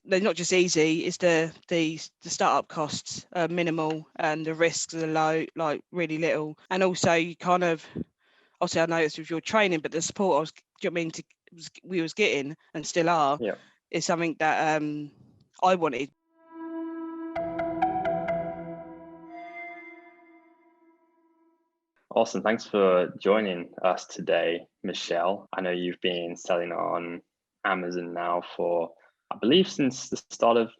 they're not just easy, it's the startup costs are minimal and the risks are low, like really little. And also you kind of, obviously I noticed with your training, but the support do you know what I mean, we was getting and still are, Yeah. is something that I wanted. Awesome. Thanks for joining us today, Michelle. I know you've been selling on Amazon now for, I believe, since the start of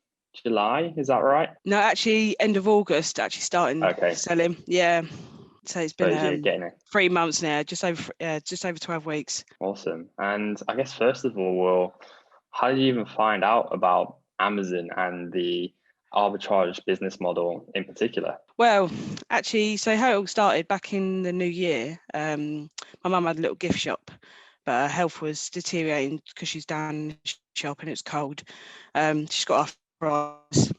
July. Is that right? No, actually end of August, actually starting Okay. selling. Yeah. So it's So been you're getting it. 3 months now, just over 12 weeks. Awesome. And I guess first of all, how did you even find out about Amazon and the arbitrage business model in particular? Well, actually, so how it all started back in the new year, my mum had a little gift shop, but her health was deteriorating because she's down in the shop and it's cold. She's got arthritis.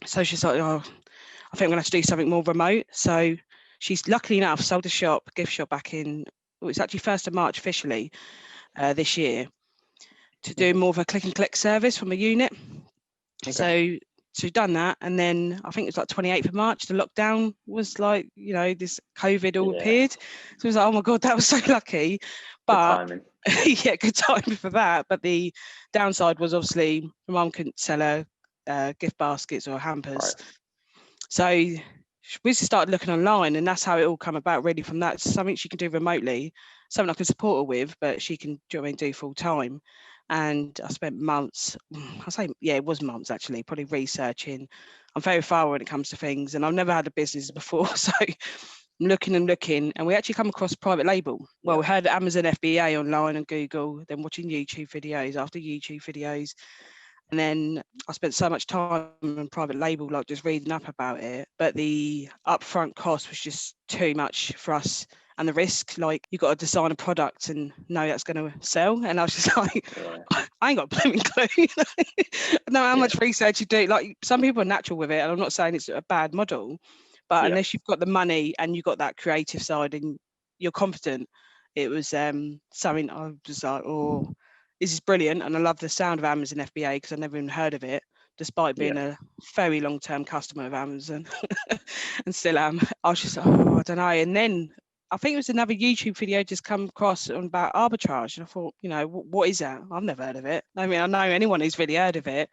So she's like, oh, I think I'm going to have to do something more remote. So she's luckily enough sold the gift shop back in, well, it's actually 1st of March officially this year, to do Mhm. more of a click and collect service from a unit. Okay. So done that, and then I think it was like 28th of March, the lockdown was like, this COVID all Yeah. appeared. So it was like, oh my God, that was so lucky. Good But timing. yeah, good timing for that. But the downside was obviously my mum couldn't sell her gift baskets or hampers. Right. So we just started looking online, and that's how it all come about really from that. It's something she can do remotely, something I can support her with, but she can, do you know what I mean, do full time. And I spent months, it was months actually, probably researching. I'm very thorough when it comes to things, and I've never had a business before. So I'm looking and looking, and we actually come across private label. Well, Yeah. we heard Amazon FBA online and Google, then watching YouTube videos after YouTube videos. And then I spent so much time on private label, like just reading up about it. But the upfront cost was just too much for us. And the risk, like you got to design a product and know that's going to sell. And I was just like, Yeah. I ain't got a blooming clue. I know how Yeah. much research you do. Like some people are natural with it. And I'm not saying it's a bad model, but Yeah. unless you've got the money and you've got that creative side and you're confident, it was something I was like, oh, this is brilliant. And I love the sound of Amazon FBA because I've never even heard of it, despite being Yeah. a very long-term customer of Amazon and still am. I was just, oh, I don't know. And then I think it was another YouTube video just come across on about arbitrage. And I thought, what is that? I've never heard of it. I mean, I know anyone who's really heard of it.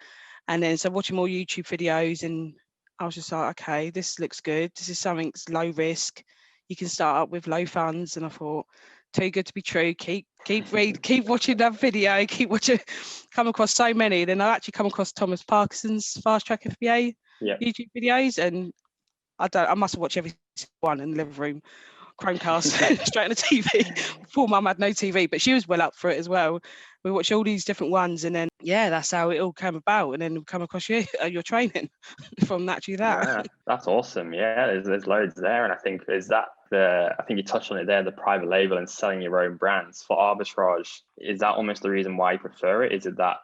And then so watching more YouTube videos, and I was just like, okay, this looks good. This is something that's low risk. You can start up with low funds. And I thought, too good to be true. Keep watching that video. Keep watching. Come across so many. Then I actually come across Thomas Parkinson's Fast Track FBA Yeah. YouTube videos, and I must have watched every one in the living room, Chromecast straight on the TV. Poor mum had no TV, but she was well up for it as well. We watched all these different ones, and then that's how it all came about. And then we come across your training from actually that. Yeah, that's awesome. Yeah, there's loads there, and I think I think you touched on it there, the private label and selling your own brands for arbitrage. Is that almost the reason why you prefer it? Is it that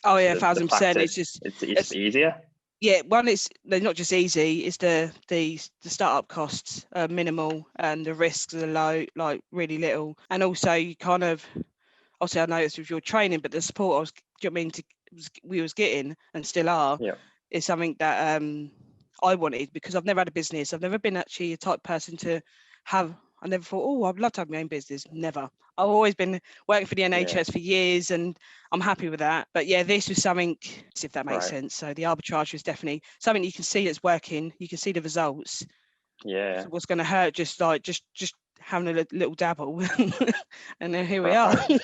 Oh yeah, the fact 1,000%. that It's just it's easier? yeah, one is they're not just easy, it's the startup costs are minimal and the risks are low, like really little. And also you kind of, obviously I noticed with your training, but the support do you know what I mean, we was getting and still are, Yeah. is something that I wanted, because I've never had a business. I've never been actually a type person to have, I never thought, oh, I'd love to have my own business. Never. I've always been working for the Yeah. NHS for years, and I'm happy with that. But yeah, this was something, if that makes Right. sense. So the arbitrage was definitely something you can see that's working. You can see the results. Yeah. So what's going to hurt? Just having a little dabble, and then here we are. Right.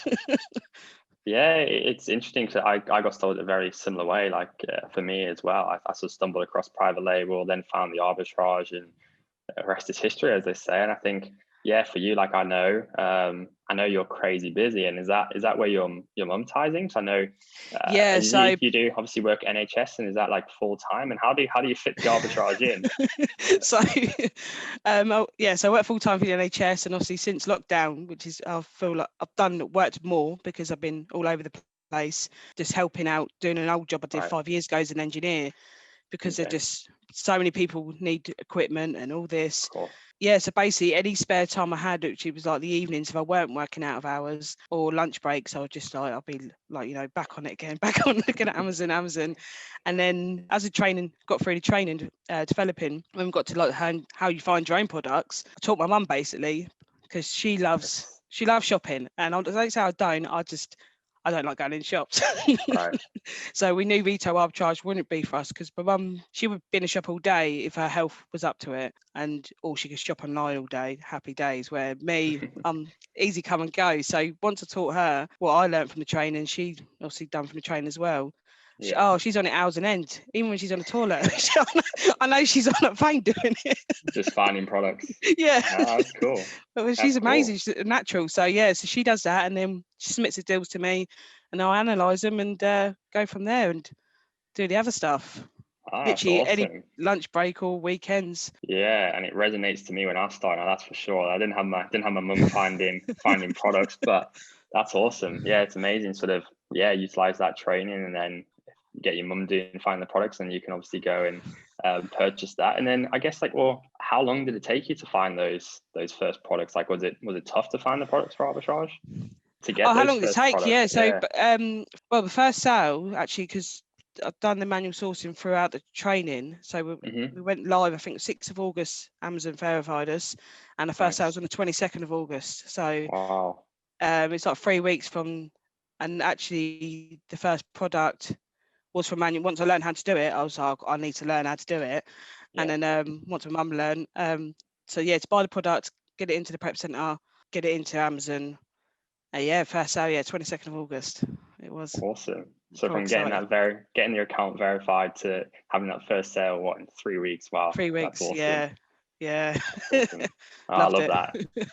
Yeah, it's interesting because I got started a very similar way. Like for me as well, I sort of stumbled across private label, then found the arbitrage, and the rest is history, as they say. And I think, yeah, for you, like I know you're crazy busy, and is that where you're monetizing? So I know Yeah. So you do obviously work NHS, and is that like full time? And how do you fit the arbitrage in? so so I work full time for the NHS, and obviously since lockdown, which is, I feel like I've worked more because I've been all over the place, just helping out, doing an old job I did Right. 5 years ago as an engineer, because they're Okay. just so many people need equipment and all Of this. course. Yeah, so basically any spare time I had, which it was like the evenings, if I weren't working out of hours or lunch breaks, I would just like, I'll be like, you know, back on it again, back on looking at Amazon. And then as a training, got through the training, developing, when we got to like how you find your own products, I taught my mum basically, because she loves shopping. And I don't say I don't, I don't like going in shops. Right. So we knew retail arbitrage wouldn't be for us because my mum, she would be in a shop all day if her health was up to it, and or she could shop online all day, happy days. Where me, easy come and go. So once I taught her what I learned from the training, she obviously done from the training as well. Yeah. She's on it hours and end, even when she's on the toilet. I know she's on a phone doing it. Just finding products. Yeah. Oh, that's cool. But she's amazing. She's natural. So yeah, so she does that, and then she submits the deals to me, and I analyze them and go from there and do the other stuff. Ah, that's Literally any awesome. lunch break or weekends. Yeah, and it resonates to me when I started. Now, that's for sure. I didn't have my mum finding products, but that's awesome. Yeah, it's amazing. Sort of, yeah, utilize that training and then get your mum doing find the products, and you can obviously go and purchase that. And then I guess like, well, how long did it take you to find those first products? Like, was it tough to find the products for arbitrage to get Oh, how those long did it first take? products? Yeah. So, well, the first sale actually, because I've done the manual sourcing throughout the training. So we went live, I think 6th of August, Amazon verified us. And the first sale was on the 22nd of August. So Wow. it's like 3 weeks from, and actually the first product was from manual. Once I learned how to do it, I was like, I need to learn how to do it. Yeah. And then once my mum learned, so yeah, to buy the product, get it into the prep centre, get it into Amazon. Yeah, first sale, yeah, 22nd of August. It was Awesome. So so from getting exciting. getting your account verified to having that first sale, what, in 3 weeks? Wow, 3 that's weeks, awesome. yeah. That's awesome. Oh, I Loved love it.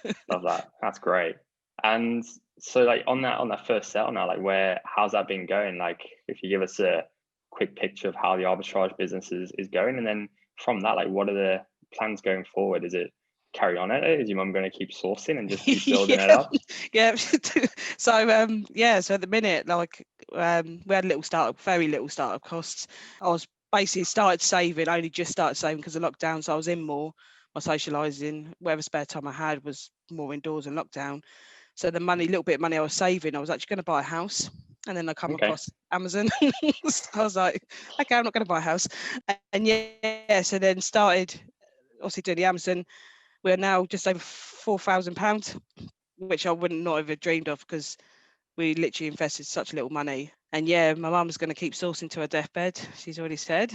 that. Love that. That's great. And so like on that first sale now, like how's that been going? Like if you give us a quick picture of how the arbitrage business is going, and then from that, like what are the plans going forward? Is it carry on at it? Is your mum going to keep sourcing and just keep building it Yeah, up? yeah. So so at the minute, like we had very little startup costs. I was basically only just started saving because of lockdown. So I was in more, my socialising, whatever spare time I had was more indoors in lockdown. So the little bit of money I was saving, I was actually going to buy a house. And then I come Okay. across Amazon. So I was like, okay, I'm not going to buy a house. And yeah, so then started obviously doing the Amazon. We're now just over £4,000, which I wouldn't not have dreamed of because we literally invested such little money. And yeah, my mum's going to keep sourcing to her deathbed. She's already said.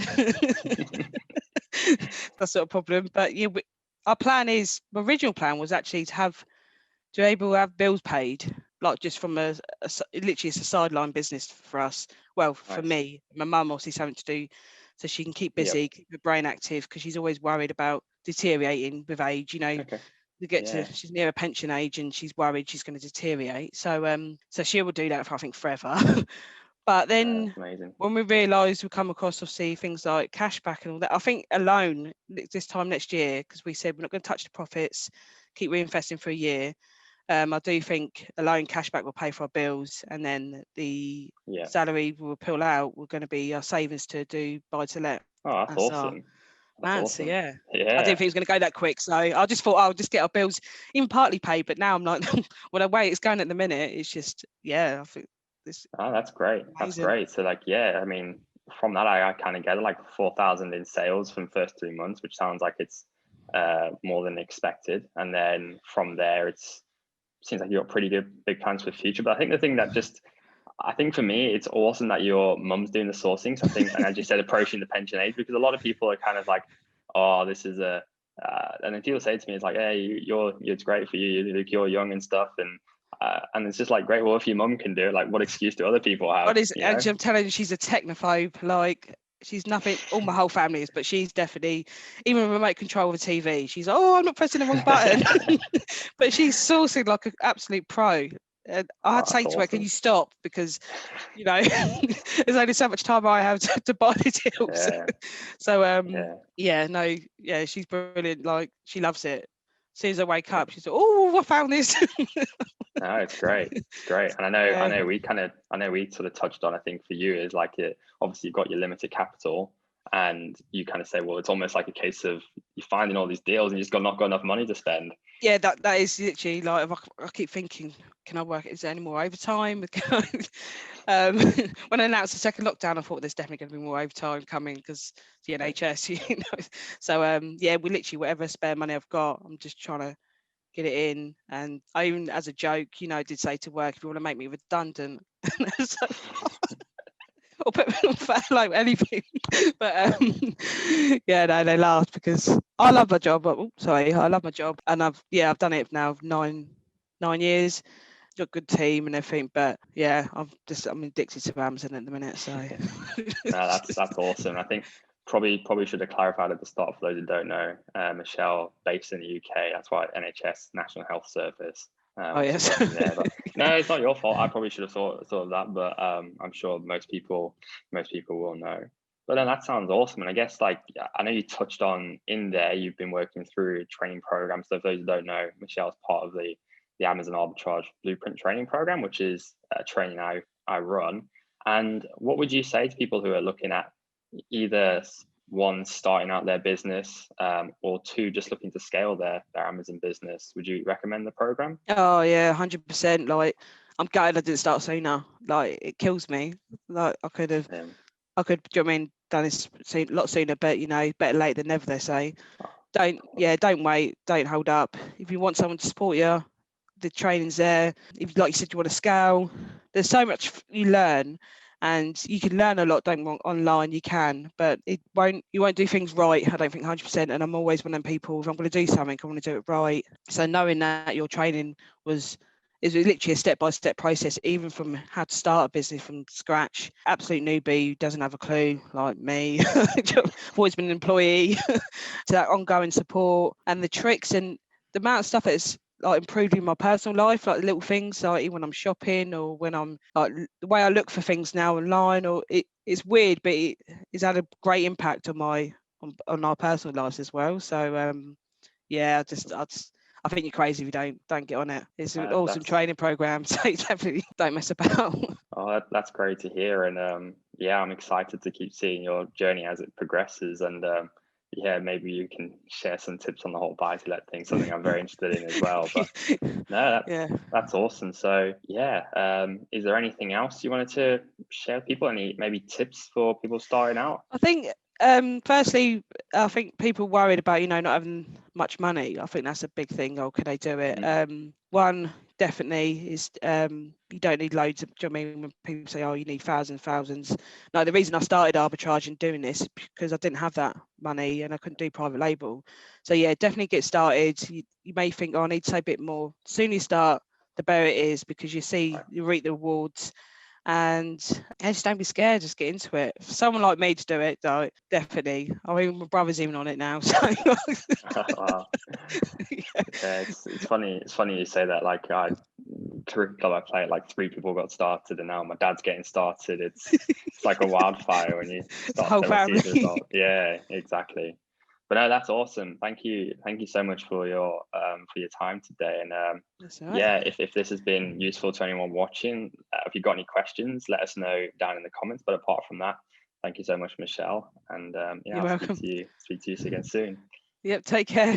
That's not a problem. But yeah, my original plan was actually to be able to have bills paid, like just from literally it's a sideline business for us. Well, for Nice. me, my mum obviously something to do so she can keep Yep. busy, keep her brain active because she's always worried about deteriorating with age. Okay. She's near a pension age and she's worried she's going to deteriorate. So she will do that for I think forever. But then That's amazing. when we realised we come across obviously things like cashback and all that, I think alone this time next year, because we said we're not going to touch the profits, keep reinvesting for a year. I do think alone cashback will pay for our bills, and then the salary we'll pull out we're going to be our savings to do buy to let. Oh, that's That's our awesome. That's plan. So awesome. yeah. I Yeah. didn't think it was going to go that quick, so I just thought I'll just get our bills even partly paid. But now I'm like, well, the way it's going at the minute, it's just I think this Oh, that's great. That's amazing. great. So like, yeah, I mean, from that, I kind of get it, like 4,000 in sales from first 3 months, which sounds like it's more than expected. And then from there, seems like you've got pretty good big plans for the future. But I think the thing that I think for me, it's awesome that your mum's doing the sourcing. So I think, and as you said, approaching the pension age, because a lot of people are kind of like, oh, this is and then people say to me, it's like, hey, it's great for you. You're young and stuff. And it's just like, great. Well, if your mum can do it, like what excuse do other people have? And I'm telling you, she's a technophobe. Like she's nothing. All my whole family is, but she's definitely even remote control of a TV. She's oh, I'm not pressing the wrong button. But she's sourcing like an absolute pro. And I had to say to her, "Can you stop?" Because there's only so much time I have to buy the deals. Yeah. So she's brilliant. Like she loves it. As soon as I wake up, she's like, "Oh, I found this." No, it's great. It's great. And I know we sort of touched on, I think for you is like obviously you've got your limited capital and you kind of say, well, it's almost like a case of you finding all these deals and you just not got enough money to spend. Yeah, that is literally like, I keep thinking, can I work? Is there any more overtime? When I announced the second lockdown, I thought there's definitely going to be more overtime coming because the NHS, you know. So yeah, we literally, whatever spare money I've got, I'm just trying to get it in. And I even, as a joke, you know, did say to work, if you want to make me redundant, so, or put me on furlough, anything. But yeah, no, they laughed because I love my job. I love my job, and I've done it now 9 years. Got a good team and everything, but yeah, I'm addicted to Amazon at the minute. So No, that's awesome. I think probably should have clarified at the start for those who don't know. Michelle, based in the UK, that's why NHS National Health Service. oh yes. There, but no, it's not your fault. I probably should have thought of that, but I'm sure most people will know. But then that sounds awesome. And I guess, like, I know you touched on in there, you've been working through training programs. So for those who don't know, Michelle's part of the Amazon Arbitrage Blueprint training program, which is a training I run. And what would you say to people who are looking at either one, starting out their business, or two, just looking to scale their Amazon business? Would you recommend the program? Oh yeah, 100%. Like, I'm gutted I didn't start sooner. Like, it kills me. Like, I could, do you know what I mean, done this a lot sooner, but you know, better late than never, they say. Don't wait, don't hold up. If you want someone to support you, the training's there. If, like you said, you want to scale, there's so much you learn, and you can learn a lot. Don't want online, you can, but you won't do things right. I don't think 100%. And I'm always one of them people. If I'm going to do something, I want to do it right. So knowing that your training is literally a step-by-step process, even from how to start a business from scratch. Absolute newbie who doesn't have a clue, like me. I've always been an employee. To that ongoing support and the tricks and the amount of stuff that's like improving my personal life, like the little things, like even when I'm shopping or when I'm like the way I look for things now online, or it's weird, but it's had a great impact on our personal lives as well. So yeah, I think you're crazy if you don't get on it. It's an awesome training program, so definitely don't mess about. Oh, that's great to hear, and yeah, I'm excited to keep seeing your journey as it progresses, and yeah, maybe you can share some tips on the whole buy-to-let thing, something I'm very interested in as well. But no, that's awesome. So yeah, is there anything else you wanted to share with people? Any maybe tips for people starting out? I think firstly, I think people worried about, you know, not having much money. I think that's a big thing. Oh, can they do it? One definitely is you don't need loads of, do you know what I mean, when people say, oh, you need thousands. No, the reason I started arbitrage and doing this is because I didn't have that money and I couldn't do private label. So yeah, definitely get started. You may think, oh, I need to say a bit more. The sooner you start, the better it is, because you reap the rewards. And yeah, just don't be scared, just get into it. For someone like me to do it, though, definitely. I mean, my brother's even on it now. So Wow. Yeah, it's funny you say that. Like, curriculum club I play, like 3 people got started, and now my dad's getting started. It's like a wildfire when you start to see the result. Yeah, exactly. But no, that's awesome. Thank you so much for your time today. And right. yeah, if this has been useful to anyone watching, if you've got any questions, let us know down in the comments. But apart from that, thank you so much, Michelle. And yeah, You're welcome. Speak to you again soon. Yep, take care.